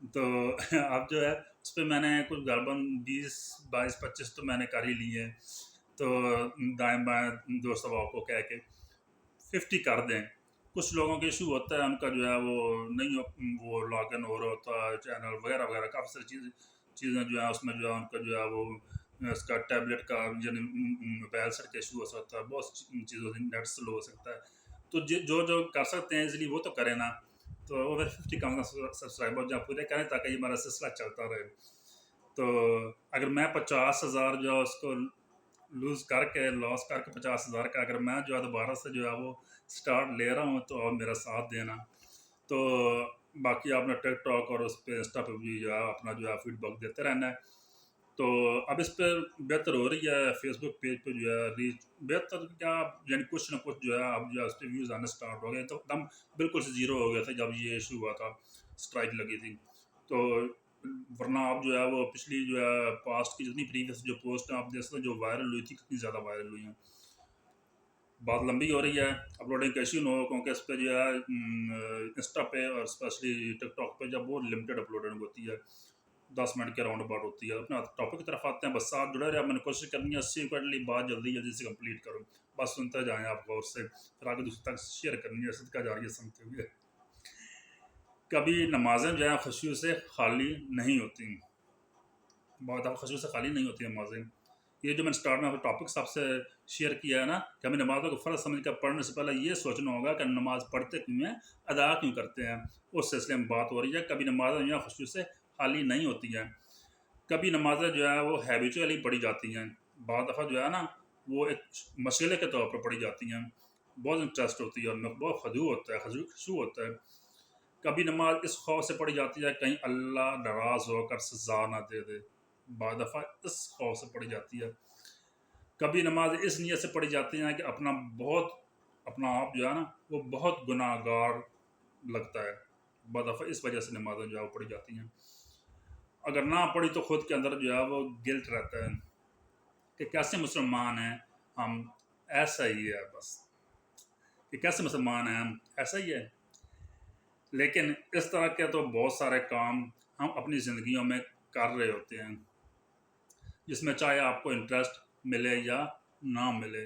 تو اب جو ہے اس پہ میں نے کچھ غالباً 20 22 25 تو میں نے کر ہی لی ہے، تو دائیں بائیں دوست احباب کو کہہ کے 50 کر دیں۔ کچھ لوگوں کے ایشو ہوتا ہے، ان کا جو ہے وہ نہیں وہ لاگ ان ہو رہا ہوتا ہے چینل وغیرہ وغیرہ، کافی ساری چیزیں جو ہیں اس میں جو ہے ان کا جو ہے وہ اس کا ٹیبلٹ کا یعنی موبائل سیٹ کا ایشو ہو سکتا ہے، بہت سی چیزوں سے نیٹ سلو ہو سکتا ہے، تو جو کر سکتے ہیں ایزیلی وہ تو کریں نا، تو اوور 50 کم سبسکرائبر جو پورے کریں تاکہ یہ ہمارا سلسلہ چلتا رہے۔ تو اگر میں 50,000 جو ہے اس کو لوز کر کے لاس کر کے 50,000 کا اگر میں جو ہے دوبارہ سے جو ہے وہ اسٹارٹ لے رہا ہوں تو آپ میرا ساتھ دینا۔ تو باقی آپ نے ٹک ٹاک اور اس پہ انسٹا پہ بھی جو ہے اپنا جو ہے فیڈ بیک دیتے رہنا ہے۔ تو اب اس پہ بہتر ہو رہی ہے، فیس بک پیج پہ جو ہے ریچ بہتر کیا، یعنی کچھ نہ کچھ جو ہے اب جو ہے اس پہ ویوز آنے اسٹارٹ ہو گئے، تو ایک دم بالکل سے زیرو ہو گیا تھا جب یہ ایشو ہوا تھا، اسٹرائک لگی تھی، تو ورنہ اب جو ہے وہ پچھلی جو ہے پاسٹ کی جتنی پریویس جو پوسٹ ہیں آپ دیکھ سکتے ہیں جو وائرل ہوئی تھی کتنی زیادہ وائرل ہوئی ہیں، بات لمبی ہو رہی ہے، اپلوڈنگ کا ایشو نہ ہو کیونکہ اس پہ جو ہے انسٹا پہ اور اسپیشلی ٹک ٹاک پہ جب وہ لمیٹڈ اپلوڈنگ ہوتی ہے 10 منٹ کے راؤنڈ اباؤٹ ہوتی ہے۔ اپنا ٹاپک کی طرف آتے ہیں، بس ساتھ جڑے رہے، میں نے کوشش کرنی ہے سیکوینٹلی بات جلدی جلدی سے کمپلیٹ کروں، بس سنتے جائیں آپ غور سے، پھر آگے دوسرے تک شیئر کرنی ہے، صدقہ جاریہ سنتے ہوئے۔ کبھی نمازیں جو ہیں خشوع سے خالی نہیں ہوتی، بہت آپ خشوع سے خالی نہیں ہوتی نمازیں۔ یہ جو میں نے اسٹارٹ میں ٹاپکس آپ سے شیئر کیا ہے نا کہ ہمیں نمازوں کو فرض سمجھ کر پڑھنے سے پہلے یہ سوچنا ہوگا کہ نماز پڑھتے کیوں ہیں، ادا کیوں کرتے ہیں، اس سلسلے میں بات ہو رہی ہے۔ کبھی نمازیں جو ہیں خشوع سے خالی نہیں ہوتی ہیں، کبھی نمازیں جو ہے وہ ہیبیچولی پڑھی جاتی ہیں، بعض دفعہ جو ہے نا وہ ایک مشغلے کے طور پر پڑھی جاتی ہیں، بہت انٹرسٹ ہوتی ہے ان میں، بہت خضوع ہوتا ہے، خشوع ہوتا ہے۔ کبھی نماز اس خوف سے پڑھی جاتی ہے کہیں اللہ ناراض ہو کر سزا نہ دے دے، بعض دفعہ اس خوف سے پڑھی جاتی ہے۔ کبھی نماز اس نیت سے پڑھی جاتی ہیں کہ اپنا آپ جو ہے نا وہ بہت گناہ گار لگتا ہے، بعض دفعہ اس وجہ سے نمازیں جو ہے وہ پڑھی جاتی ہیں۔ اگر نہ پڑھی تو خود کے اندر جو ہے وہ گلٹ رہتا ہے کہ کیسے مسلمان ہیں ہم، ایسا ہی ہے بس، کہ کیسے مسلمان ہیں ہم، ایسا ہی ہے۔ لیکن اس طرح کے تو بہت سارے کام ہم اپنی زندگیوں میں کر رہے ہوتے ہیں، جس میں چاہے آپ کو انٹرسٹ ملے یا نہ ملے،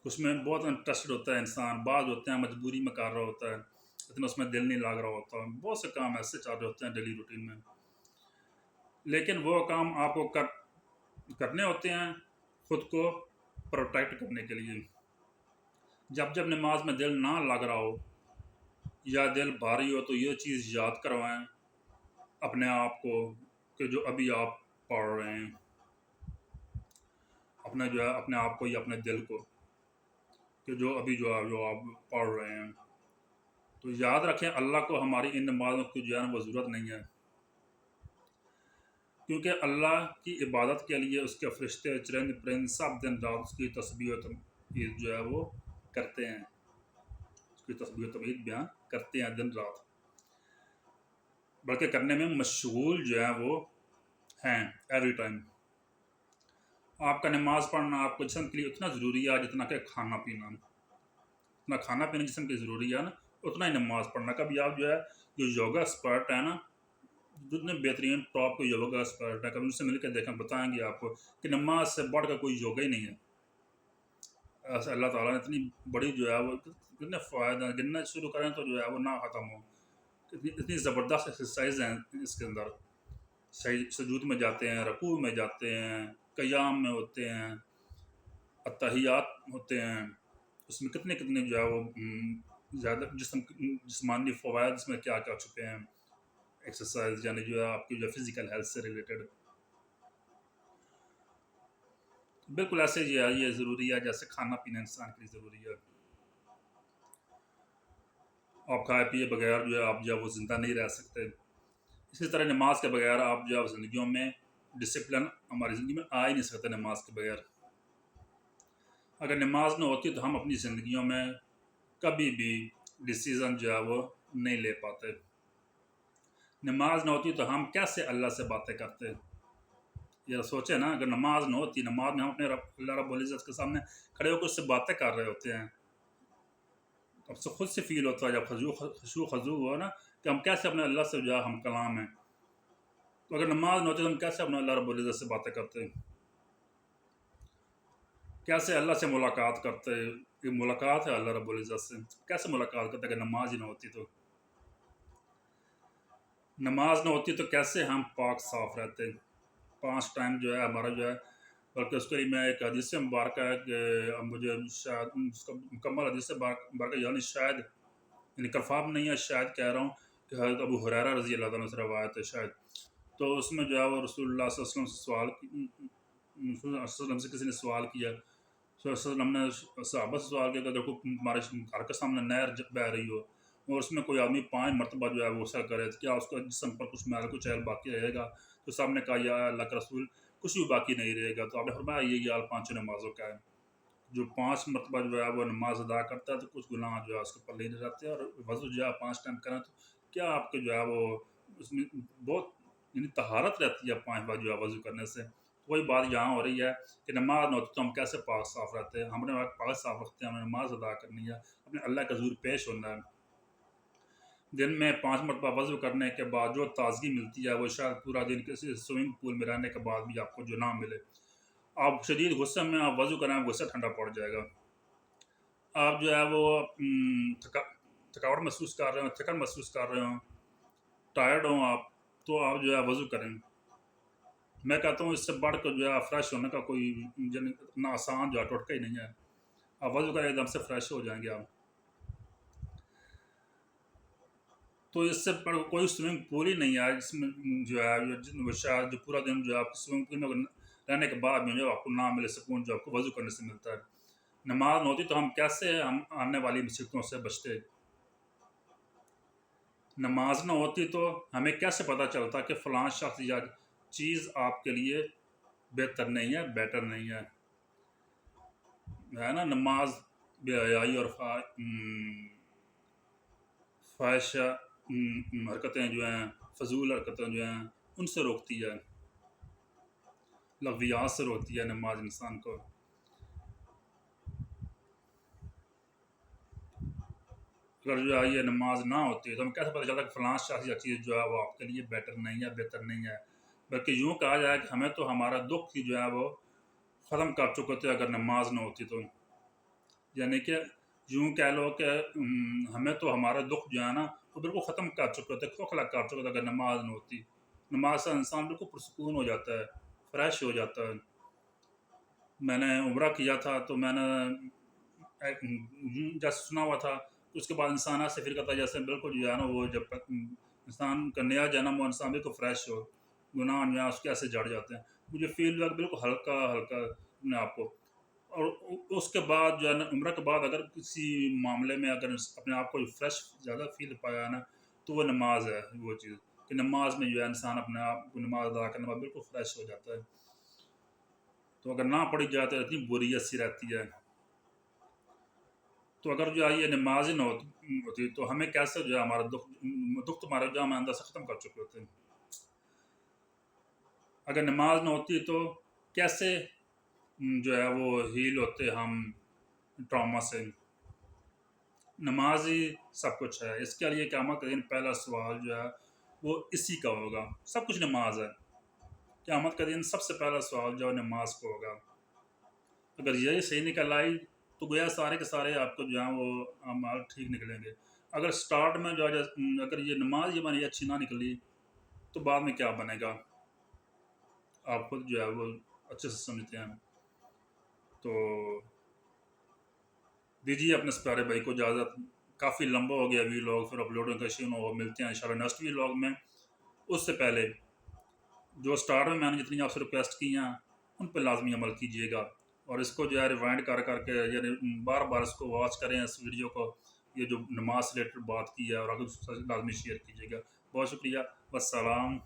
اس میں بہت انٹرسٹڈ ہوتا ہے انسان، بعض ہوتے ہیں مجبوری میں کر رہا ہوتا ہے، اتنا اس میں دل نہیں لگ رہا ہوتا، بہت سے کام ایسے چل رہے ہوتے ہیں ڈیلی روٹین میں، لیکن وہ کام آپ کو کرنے ہوتے ہیں خود کو پروٹیکٹ کرنے کے لیے۔ جب نماز میں دل نہ لگ رہا ہو یا دل بھاری ہو تو یہ چیز یاد کروائیں اپنے آپ کو کہ جو ابھی آپ پڑھ رہے ہیں، اپنے آپ کو یا اپنے دل کو کہ جو ابھی جو آپ پڑھ رہے ہیں، تو یاد رکھیں اللہ کو ہماری ان نمازوں کی جو ہے وہ ضرورت نہیں ہے، کیونکہ اللہ کی عبادت کے لیے اس کے فرشتے چرند پرند سب دن رات اس کی تسبیح و تمجید جو ہے وہ کرتے ہیں، اس کی تسبیح و تمجید بیان کرتے ہیں دن رات، بلکہ کرنے میں مشغول جو ہے وہ ہیں ایوری ٹائم۔ آپ کا نماز پڑھنا آپ کو جسم کے لیے اتنا ضروری ہے جتنا کہ کھانا پینا، اتنا کھانا پینا جسم کے ضروری ہے نا اتنا ہی نماز پڑھنا۔ کبھی آپ جو ہے جو یوگا ایکسپرٹ ہے نا، جتنے بہترین ٹاپ کے یوگا ایکسپرٹ ہے، کبھی ان سے مل کے دیکھیں، بتائیں گے آپ کو کہ نماز سے بڑھ کر کوئی یوگا ہی نہیں ہے۔ ایسے اللہ تعالیٰ نے اتنی بڑی جو ہے وہ کتنے فوائد ہیں، گننا شروع کریں تو جو ہے وہ نہ ختم ہو، اتنی زبردست ایکسرسائز ہیں اس کے اندر، سجود میں جاتے ہیں، رکوع میں جاتے ہیں، قیام میں ہوتے ہیں، اتحیات ہوتے ہیں، اس میں کتنے جو ہے وہ زیادہ جسمانی فوائد اس میں کیا کیا چھپے ہیں، ایکسرسائز یعنی جو ہے آپ کی جو فزیکل ہیلتھ سے ریلیٹڈ، بالکل ایسے ہی ہے، یہ ضروری ہے جیسے کھانا پینا انسان کے لیے ضروری ہے۔ آپ کھائے پیے بغیر جو ہے آپ جو ہے وہ زندہ نہیں رہ سکتے، اسی طرح نماز کے بغیر آپ جو ہے زندگیوں میں ڈسپلن ہماری زندگی میں آ ہی نہیں سکتے نماز کے بغیر۔ اگر نماز نہ ہوتی تو ہم اپنی زندگیوں میں کبھی بھی ڈیسیزن جو ہے وہ نہیں لے پاتے، نماز نہ ہوتی تو ہم کیسے اللہ سے باتیں کرتے، یہ سوچیں نا، اگر نماز نہ ہوتی، نماز میں ہم اپنے اللہ رب العزت کے سامنے کھڑے ہو کر اس سے باتیں کر رہے ہوتے ہیں، اب سے خود سے فیل ہوتا ہے جب خشوع خضوع ہو نا کہ ہم کیسے اپنے اللہ سے جو ہے ہم کلام ہیں. تو اگر نماز نہ ہوتی تو ہم کیسے اپنے اللہ رب العزت سے باتیں کرتے، کیسے اللہ سے ملاقات کرتے. یہ ملاقات ہے اللہ رب العزت سے، کیسے ملاقات کرتے اگر نماز ہی نہ ہوتی تو. نماز نہ ہوتی تو کیسے ہم پاک صاف رہتے. 5 ٹائم جو ہے ہمارا جو ہے، بلکہ اس کے لیے میں ایک حدیث مبارکہ ہے کہ مجھے شاید اس کا مکمل حدیث مبارکہ یعنی شاید یعنی کنفرم نہیں ہے، شاید کہہ رہا ہوں کہ حضرت ابو ہریرہ رضی اللہ تعالیٰ سے روایت ہے شاید. تو اس میں جو ہے وہ رسول اللہ صلی اللہ علیہ وسلم سے سوال رسول اللہ صلی اللہ علیہ وسلم سے کسی نے سوال کیا. رسول اللہ صلی اللہ علیہ وسلم نے صحابہ سے سوال کیا کہ دیکھو تمہارے گھر کے سامنے نہر بہہ رہی ہو اور اس میں کوئی آدمی 5 مرتبہ جو ہے وہ غسل کرے تو کیا اس کا جسم پر کچھ میل کچھ چہل باقی رہے گا؟ تو سب نے کہا یا اللہ کا رسول کچھ بھی باقی نہیں رہے گا. تو آپ نے فرمایا یہ حال 5 نمازوں کا ہے. جو 5 مرتبہ جو ہے وہ نماز ادا کرتا ہے تو کچھ گناہ جو ہے اس کے پر نہیں رہتے. اور وضو جو ہے 5 ٹائم کریں تو کیا آپ کے جو ہے وہ اس میں بہت یعنی طہارت رہتی ہے 5 بار جو ہے وضو کرنے سے. وہی بات یہاں ہو رہی ہے کہ نماز نہ ہوتی تو ہم کیسے پاک صاف رہتے ہیں. ہم نے پاک صاف رکھتے ہیں، ہمیں نماز ادا کرنی ہے، اپنے اللہ کا حضور پیش ہونا ہے. دن میں 5 مرتبہ وضو کرنے کے بعد جو تازگی ملتی ہے وہ شاید پورا دن کسی سوئمنگ پول میں رہنے کے بعد بھی آپ کو جو نہ ملے. آپ شدید غصے میں آپ وضو کریں، غصہ ٹھنڈا پڑ جائے گا. آپ جو ہے وہ تھکاوٹ محسوس کر رہے ہوں، تھکن محسوس کر رہے ہوں، ٹائرڈ ہوں آپ، تو آپ جو ہے وضو کریں. میں کہتا ہوں اس سے بڑھ کر جو ہے فریش ہونے کا کوئی اتنا آسان جو ہے ٹوٹکا ہی نہیں ہے. آپ وضو کریں ایک دم سے فریش ہو جائیں گے آپ. تو اس سے کوئی سوئمنگ پول ہی نہیں ہے جس میں جو ہے شاید جو پورا دن جو ہے آپ سوئمنگ پول میں رہنے کے بعد میں جو آپ کو نہ ملے سکون جو آپ کو وضو کرنے سے ملتا ہے. نماز نہ ہوتی تو ہم کیسے ہم آنے والی مصیبتوں سے بچتے. نماز نہ ہوتی تو ہمیں کیسے پتہ چلتا کہ فلاں شخص یا چیز آپ کے لیے بہتر نہیں ہے، بیٹر نہیں ہے نا. نماز بے حیائی اور فاحشہ حرکتیں جو ہیں، فضول حرکتیں جو ہیں ان سے روکتی ہے، لغویات سے روکتی ہے نماز انسان کو. اگر جو ہے یہ نماز نہ ہوتی ہے تو ہم کیسے پتہ چلتا کہ فلاں شخص یا چیز جو ہے وہ آپ کے لیے بیٹر نہیں ہے، بہتر نہیں ہے. بلکہ یوں کہا جائے کہ ہمیں تو ہمارا دکھ ہی جو ہے وہ ختم کر چکے تھے اگر نماز نہ ہوتی تو. یعنی کہ یوں کہہ لو کہ ہمیں تو ہمارا دکھ جو ہے نا وہ بالکل ختم کر چکے تھے، کھوکھلا کر چکے تھے اگر نماز نہ ہوتی. نماز سے انسان بالکل پرسکون ہو جاتا ہے، فریش ہو جاتا ہے. میں نے عمرہ کیا تھا تو میں نے جیسے سنا ہوا تھا اس کے بعد انسان ایسے فیل کرتا ہے جیسے بالکل جو ہے نا وہ جب انسان کا نیا جنم ہو، انسان بالکل فریش ہو، گناہ جو ہے اس کے ایسے جڑ جاتے ہیں. مجھے فیل ہوا بالکل ہلکا ہلکا اپنے آپ کو. اور اس کے بعد جو ہے نا عمرہ کے بعد اگر کسی معاملے میں اگر اپنے آپ کو فریش زیادہ فیل پایا نا تو وہ نماز ہے. وہ چیز کہ نماز میں جو ہے انسان اپنے آپ کو نماز ادا کرنے میں بالکل فریش ہو جاتا ہے. تو اگر نہ پڑھی جائے تو اتنی بوریت سی رہتی ہے. تو اگر جو ہے یہ نماز ہی نہ ہوتی تو ہمیں کیسے جو ہے ہمارا دکھ تمہارا جو ہم اندر سے ختم کر چکے ہوتے ہیں. اگر نماز نہ ہوتی تو کیسے جو ہے وہ ہیل ہوتے ہم ٹراما سے. نماز ہی سب کچھ ہے. اس کے لیے قیامت کے دن پہلا سوال جو ہے وہ اسی کا ہوگا. سب کچھ نماز ہے. قیامت کے دن سب سے پہلا سوال جو ہے نماز کو ہوگا. اگر یہی صحیح نکل آئی تو گویا سارے کے سارے آپ کو جو ہیں وہ اعمال ٹھیک نکلیں گے. اگر سٹارٹ میں جو ہے اگر یہ نماز یہ بنی اچھی نہ نکلی تو بعد میں کیا بنے گا آپ خود جو ہے وہ اچھے سے سمجھتے ہیں. تو دیجیے اپنے اس پیارے بھائی کو اجازت. کافی لمبا ہو گیا ویلاگ، پھر اپلوڈنگ کا ایشو ہو. ملتے ہیں انشاءاللہ نیکسٹ ویلاگ میں. اس سے پہلے جو سٹارٹ میں نے جتنی آپ سے ریکویسٹ کی ہیں ان پہ لازمی عمل کیجیے گا. اور اس کو جو ہے ریوائنڈ کر کے یعنی بار بار اس کو واچ کریں اس ویڈیو کو. یہ جو نماز سے ریلیٹڈ بات کی ہے اور اگر لازمی شیئر کیجیے گا. بہت شکریہ. والسلام.